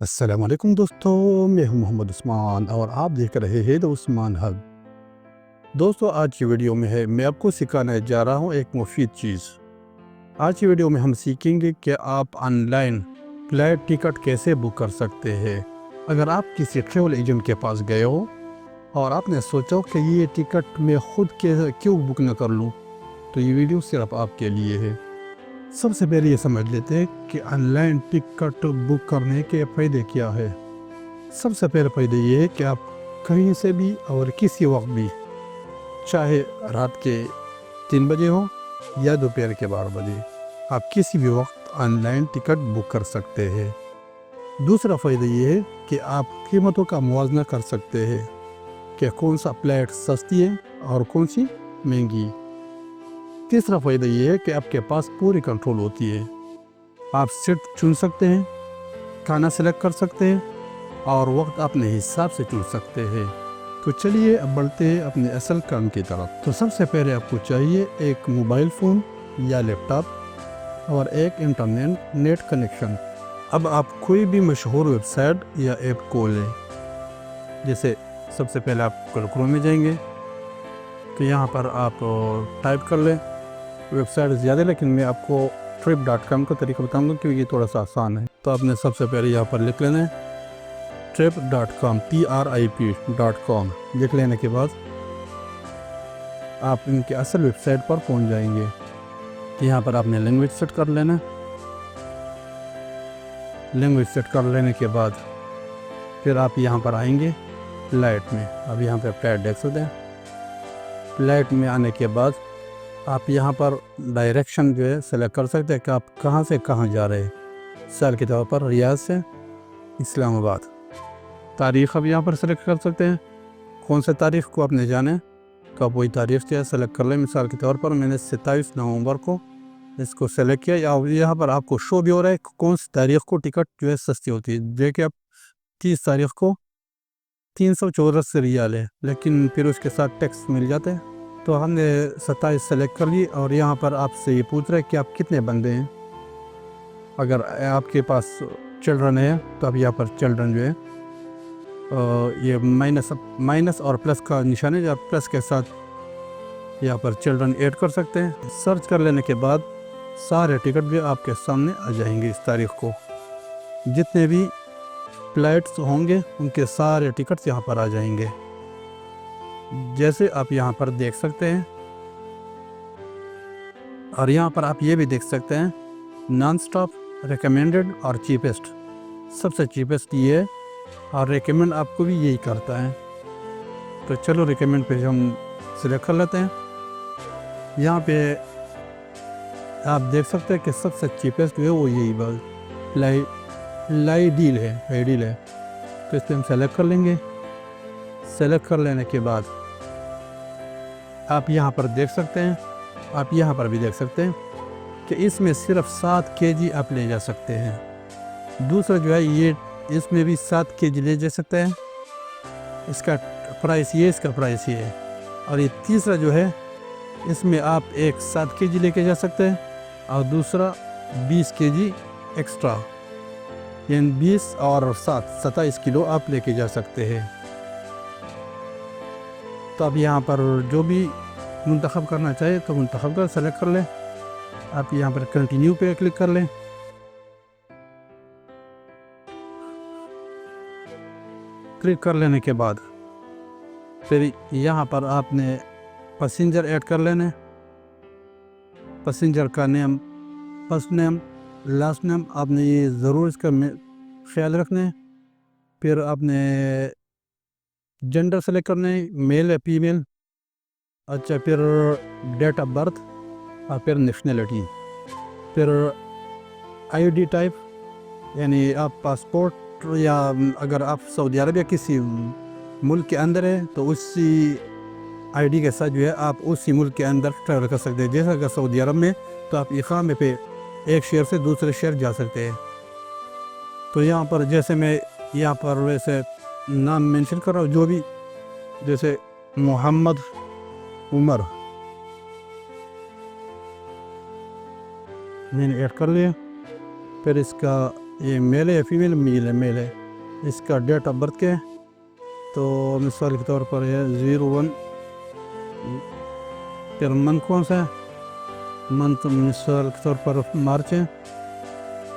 अस्सलामुअलैकुम दोस्तों, मैं हूं मोहम्मद उस्मान और आप देख रहे हैं द उस्मान हब। दोस्तों, आज की वीडियो में मैं आपको सिखाने जा रहा हूं एक मुफीद चीज़। आज की वीडियो में हम सीखेंगे कि आप ऑनलाइन फ्लाइट टिकट कैसे बुक कर सकते हैं। अगर आप किसी ट्रैवल एजेंट के पास गए हो और आपने सोचा कि ये टिकट मैं खुद के क्यों बुक न कर लूँ, तो ये वीडियो सिर्फ आपके लिए है। सबसे पहले ये समझ लेते हैं कि ऑनलाइन टिकट बुक करने के फ़ायदे क्या है। सबसे पहले फ़ायदा ये है कि आप कहीं से भी और किसी वक्त भी, चाहे रात के 3 बजे हो या दोपहर के 12 बजे, आप किसी भी वक्त ऑनलाइन टिकट बुक कर सकते हैं। दूसरा फ़ायदा ये है कि आप कीमतों का मुवाजना कर सकते हैं कि कौन सा फ्लाइट सस्ती है और कौन सी महंगी। तीसरा फ़ायदा ये है कि आपके पास पूरी कंट्रोल होती है। आप सीट चुन सकते हैं, खाना सेलेक्ट कर सकते हैं और वक्त अपने हिसाब से चुन सकते हैं। तो चलिए अब बढ़ते हैं अपने असल काम की तरफ। तो सबसे पहले आपको चाहिए एक मोबाइल फ़ोन या लैपटॉप और एक इंटरनेट नेट कनेक्शन। अब आप कोई भी मशहूर वेबसाइट या ऐप खोलें। जैसे सबसे पहले आप क्रोम में जाएंगे, तो यहाँ पर आप टाइप कर लें। वेबसाइट ज़्यादा, लेकिन मैं आपको trip.com का तरीका बताऊँगा क्योंकि ये थोड़ा सा आसान है। तो आपने सबसे पहले यहाँ पर लिख लेना है trip.com, trip.com। लिख लेने के बाद आप इनके असल वेबसाइट पर पहुंच जाएंगे। तो यहाँ पर आपने लैंग्वेज सेट कर लेना। लैंग्वेज सेट कर लेने के बाद फिर आप यहाँ पर आएंगे फ्लाइट में। अब यहाँ पर फ्लाइट देख सकते हैं। फ्लाइट में आने के बाद आप यहाँ पर डायरेक्शन जो है सेलेक्ट कर सकते हैं कि आप कहाँ से कहाँ जा रहे हैं। मिसाल के तौर पर रियाद से इस्लामाबाद। तारीख़ अब यहाँ पर सेलेक्ट कर सकते हैं, कौन से तारीख़ को आपने जाना है तो आप वही तारीख़ जो है सेलेक्ट कर लें। मिसाल के तौर पर मैंने 27 नवंबर को इसको सेलेक्ट किया। या यहाँ पर आपको शो भी हो रहा है कौन सी तारीख़ को टिकट जो है सस्ती होती है। देखिए, आप 30 तारीख़ को 384 रियाल है, लेकिन फिर उसके साथ टैक्स मिल जाता है। तो हमने 27 सेलेक्ट कर ली और यहाँ पर आपसे ये पूछ रहा है कि आप कितने बंदे हैं। अगर आपके पास चिल्ड्रन है तो आप यहाँ पर चिल्ड्रन जो है ये माइनस और प्लस का निशान है, जो आप प्लस के साथ यहाँ पर चिल्ड्रन ऐड कर सकते हैं। सर्च कर लेने के बाद सारे टिकट भी आपके सामने आ जाएंगे। इस तारीख़ को जितने भी फ्लाइट्स होंगे उनके सारे टिकट्स यहाँ पर आ जाएंगे, जैसे आप यहाँ पर देख सकते हैं। और यहाँ पर आप ये भी देख सकते हैं नॉन स्टॉप, रिकमेंडेड और चीपेस्ट। सबसे चीपेस्ट ये है और रिकमेंड आपको भी यही करता है। तो चलो रिकमेंड पे हम सिलेक्ट कर लेते हैं। यहाँ पे आप देख सकते हैं कि सबसे चीपेस्ट जो है वो यही बस लाई डील है। तो इस पर हम सेलेक्ट कर लेंगे। सेलेक्ट कर लेने के बाद आप यहाँ पर देख सकते हैं, आप यहाँ पर भी देख सकते हैं कि इसमें सिर्फ 7 kg आप ले जा सकते हैं। दूसरा जो है ये इसमें भी 7 kg ले जा सकते हैं। इसका प्राइस ये, इसका प्राइस ये है। और ये तीसरा जो है इसमें आप एक 7 kg लेके जा सकते हैं और दूसरा 20 kg एक्स्ट्रा, यानी 20 और 7 27 किलो आप लेके जा सकते हैं। तो अब यहाँ पर जो भी मुंतखब करना चाहिए तो मुंतखब कर सेलेक्ट कर लें। आप यहाँ पर कंटिन्यू पे क्लिक कर लें। क्लिक कर लेने के बाद फिर यहाँ पर आपने पैसेंजर ऐड कर लेने। पैसेंजर का name, first name, last name आपने ये ज़रूर इसका ख्याल रखना है। फिर आपने जेंडर सेलेक्ट करना है, मेल या फीमेल। अच्छा, फिर डेट ऑफ बर्थ और फिर नेशनलिटी। फिर आईडी टाइप, यानी आप पासपोर्ट या अगर आप सऊदी अरब या किसी मुल्क के अंदर है तो उसी आईडी के साथ जो है आप उसी मुल्क के अंदर ट्रैवल कर सकते हैं। जैसे अगर सऊदी अरब में तो आप इक़ामे पे एक शहर से दूसरे शहर जा सकते हैं। तो यहाँ पर जैसे मैं यहाँ पर वैसे नाम मेंशन कर रहा हूँ, जो भी, जैसे मोहम्मद उमर मैंने ऐड कर लिया। फिर इसका یہ میل ہے یا فیمیل؟ میل ہے. اس کا ڈیٹ آف برتھ کیا ہے؟ تو مثال کے طور پر ہے 01. پھر منتھ کون سا ہے؟ منتھ مثال کے طور پر مارچ ہے.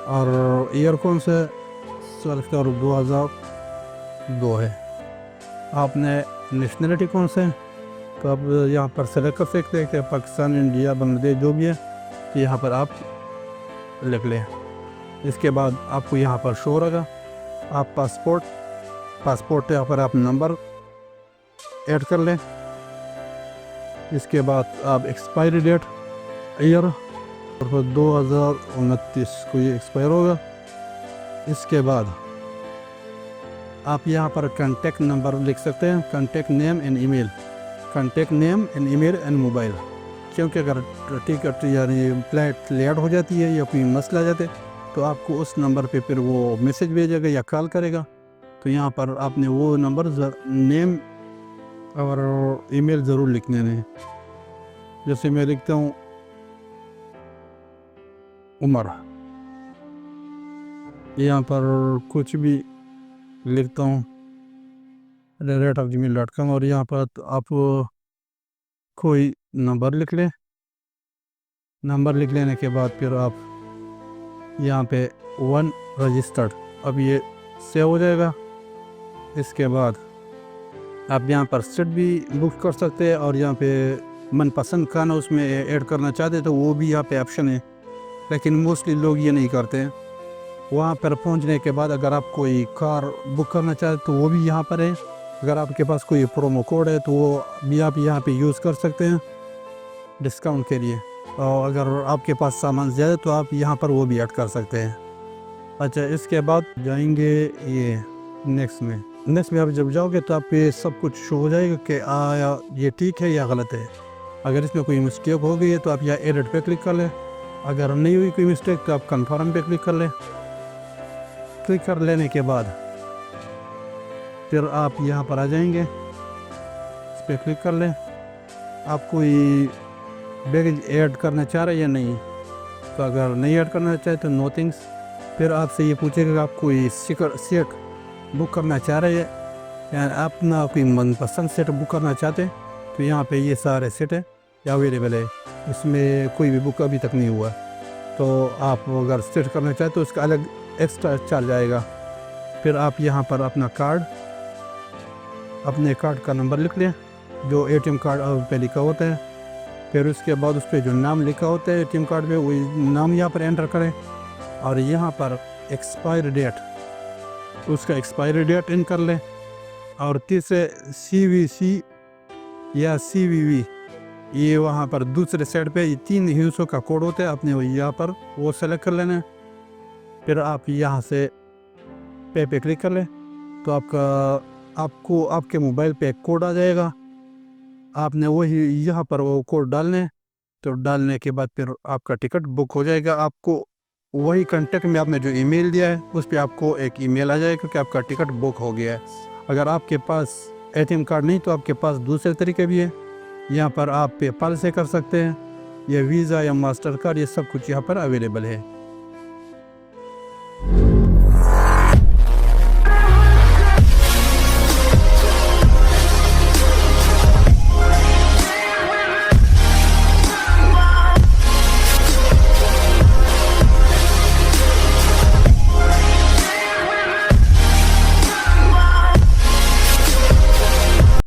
اور ایئر کون سا ہے؟ مثال کے طور پر 2002 ہے. آپ نے نیشنلٹی کون سا ہے؟ تو آپ یہاں پر سلیکٹ کر سکتے ہیں کہ پاکستان، انڈیا، بنگلہ دیش جو بھی ہے، تو یہاں پر آپ لکھ لیں. اس کے بعد آپ کو یہاں پر شو ہوگا آپ پاسپورٹ یہاں پر آپ نمبر ایڈ کر لیں. اس کے بعد آپ ایکسپائری ڈیٹ ایئر 2029 کو یہ ایکسپائر ہوگا. اس کے بعد آپ یہاں پر کانٹیکٹ نمبر لکھ سکتے ہیں، contact name and E male and mobile. کیونکہ اگر ٹکٹ یعنی فلائٹ لیٹ ہو جاتی ہے یا کوئی مسئلہ آ جاتے تو آپ کو اس نمبر پہ پھر وہ میسج بھیجے گا یا کال کرے گا. تو یہاں پر آپ نے وہ نمبر نیم اور ای میل ضرور لکھنے ہیں. جیسے میں لکھتا ہوں عمر، یہاں پر کچھ بھی لکھتا ہوں @gmail.com، اور یہاں پر آپ کوئی نمبر لکھ لیں. نمبر لکھ لینے کے بعد پھر آپ یہاں پہ 1 رجسٹرڈ، اب یہ سیو ہو جائے گا. اس کے بعد آپ یہاں پر سیٹ بھی بک کر سکتے ہیں، اور یہاں پہ من پسند کھانا اس میں ایڈ کرنا چاہتے تو وہ بھی یہاں پہ آپشن ہے، لیکن موسٹلی لوگ یہ نہیں کرتے ہیں. وہاں پر پہنچنے کے بعد اگر آپ کوئی کار بک کرنا چاہتے تو وہ بھی یہاں پر ہے. اگر آپ کے پاس کوئی پرومو کوڈ ہے تو وہ بھی آپ یہاں پہ یوز کر سکتے ہیں ڈسکاؤنٹ کے لیے. اور اگر آپ کے پاس سامان زیادہ تو آپ یہاں پر وہ بھی ایڈ کر سکتے ہیں. اچھا، اس کے بعد جائیں گے یہ نیکسٹ میں آپ جب جاؤ گے تو آپ پہ سب کچھ شو ہو جائے گا کہ آیا یہ ٹھیک ہے یا غلط ہے. اگر اس میں کوئی مسٹیک ہو گئی ہے تو آپ یہاں ایڈٹ پہ کلک کر لیں. اگر نہیں ہوئی کوئی مسٹیک تو آپ کنفرم پہ کلک کر لیں. کلک کر لینے کے بعد پھر آپ یہاں پر آ جائیں گے، اس پہ کلک کر لیں. آپ کوئی بیگیج ایڈ کرنا چاہ رہے یا نہیں، تو اگر نہیں ایڈ کرنا چاہے تو نو تھنگس. پھر آپ سے یہ پوچھے گا کہ آپ کوئی سیٹ بک کرنا چاہ رہے ہیں، یعنی اپنا کوئی من پسند سیٹ بک کرنا چاہتے ہیں تو یہاں پہ یہ سارے سیٹ ہیں یا اویلیبل ہے. اس میں کوئی بھی بک ابھی تک نہیں ہوا، تو آپ اگر سیٹ کرنا چاہتے تو اس کا الگ ایکسٹرا چارج آئے گا. پھر آپ یہاں پر اپنے کارڈ کا نمبر لکھ لیں جو ATM کارڈ پہ لکھا ہوتا ہے. پھر اس کے بعد اس پہ جو نام لکھا ہوتا ہے ATM کارڈ پہ وہی نام یہاں پر انٹر کریں، اور یہاں پر ایکسپائر ڈیٹ، اس کا ایکسپائری ڈیٹ ان کر لیں. اور تیسرے CVC یا CVV، یہ وہاں پر دوسرے سائڈ پہ یہ 3 ہندسوں کا کوڈ ہوتا ہے، آپ نے یہاں پر وہ سلیکٹ کر لینا. پھر آپ یہاں سے پے کلک کر لیں تو آپ کو آپ کے موبائل پہ ایک کوڈ آ جائے گا. آپ نے وہی یہاں پر وہ کوڈ ڈالنے، تو ڈالنے کے بعد پھر آپ کا ٹکٹ بک ہو جائے گا. آپ کو وہی کانٹیکٹ میں آپ نے جو ای میل دیا ہے اس پہ آپ کو ایک ای میل آ جائے گا کہ آپ کا ٹکٹ بک ہو گیا ہے. اگر آپ کے پاس ATM کارڈ نہیں تو آپ کے پاس دوسرے طریقے بھی ہیں. یہاں پر آپ پے پال سے کر سکتے ہیں، یا ویزا یا ماسٹر کارڈ، یہ سب کچھ یہاں پر اویلیبل ہے.